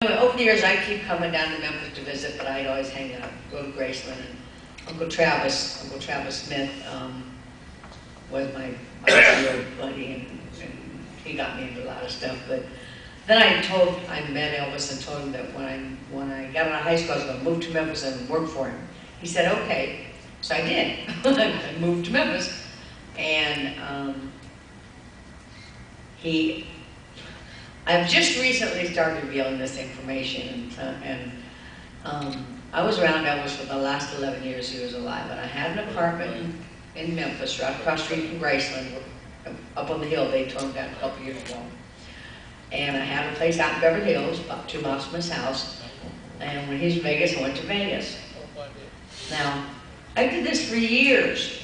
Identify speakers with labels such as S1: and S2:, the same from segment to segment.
S1: Over the years, I keep coming down to Memphis to visit, but I'd always hang out, go to Graceland. And Uncle Travis Smith, was my real buddy, and he got me into a lot of stuff. But then I met Elvis and told him that when I got out of high school, I was going to move to Memphis and work for him. He said, okay. So I did. I moved to Memphis, and I've just recently started revealing this information, and I was around Elvis for the last 11 years he was alive, and I had an apartment in Memphis, right across the street from Graceland, up on the hill. They tore them down a couple years ago. And I had a place out in Beverly Hills, about 2 miles from his house, and when he was in Vegas, I went to Vegas. Now, I did this for years,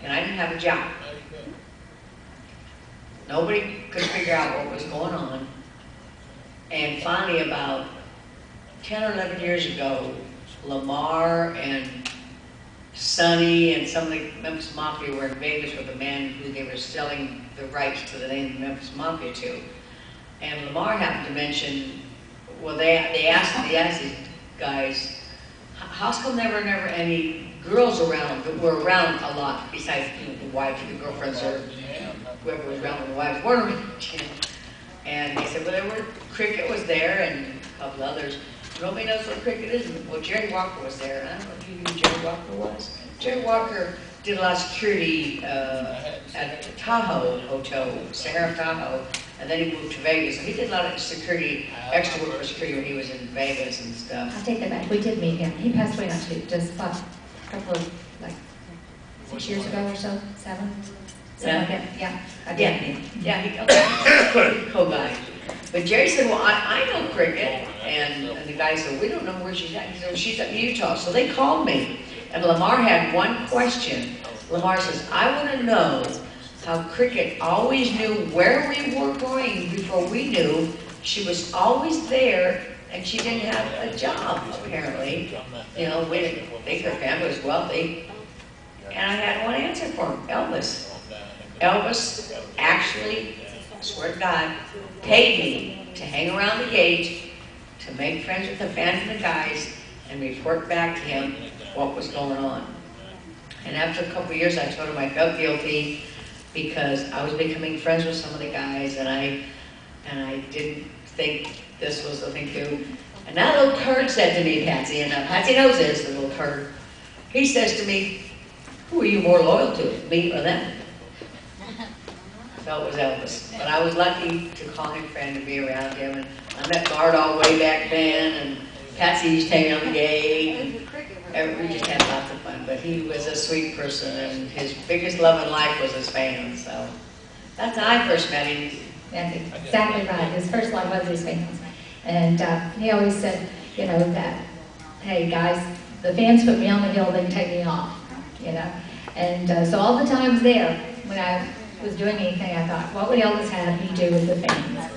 S1: and I didn't have a job. Nobody could figure out what was going on. And finally, about 10 or 11 years ago, Lamar and Sonny and some of the Memphis Mafia were in Vegas with a man who they were selling the rights to the name of Memphis Mafia to. And Lamar happened to mention, well, they asked these guys, how's come there were never any girls around that were around a lot besides the wives or the girlfriends or whoever was around when the wives weren't around? And they said, well, Cricket was there and a couple others. Nobody knows what Cricket is. Well, Jerry Walker was there. I don't know if you knew who Jerry Walker was. Jerry Walker did a lot of security at the Tahoe Hotel, Sahara Tahoe, and then he moved to Vegas. So he did a lot of security, extra work for security when he was in Vegas and stuff.
S2: I'll take that back. We did meet him. He passed away actually just about a couple of, 6 years ago or so, 7?
S1: Yeah.
S2: Like that. Yeah. I did meet him.
S1: Yeah, he cool guy. But Jerry said, well, I know Cricket. And the guy said, we don't know where she's at. He said, well, she's up in Utah. So they called me. And Lamar had one question. Lamar says, I want to know how Cricket always knew where we were going before we knew. She was always there, and she didn't have a job, apparently. You know, we didn't think her family was wealthy. And I had one answer for him, Elvis. Elvis actually, I swear to God, paid me to hang around the gate, to make friends with the fans and the guys, and report back to him what was going on. And after a couple of years, I told him I felt guilty because I was becoming friends with some of the guys, and I didn't think this was the thing to do. And that little turd said to me, Patsy, and Patsy knows this, the little turd. He says to me, who are you more loyal to, me or them? So it was Elvis. But I was lucky to call him friend and be around him. And I met Bart all way back then, and Patsy used to hang on the gate. And we just had lots of fun. But he was a sweet person, and his biggest love in life was his fans. So that's how I first met him.
S2: That's exactly right. His first love was his fans. And he always said, you know, that, hey guys, the fans put me on the hill, they can take me off, you know. And so all the times there, when I was doing anything, I thought, what would Elvis have me do with the fans?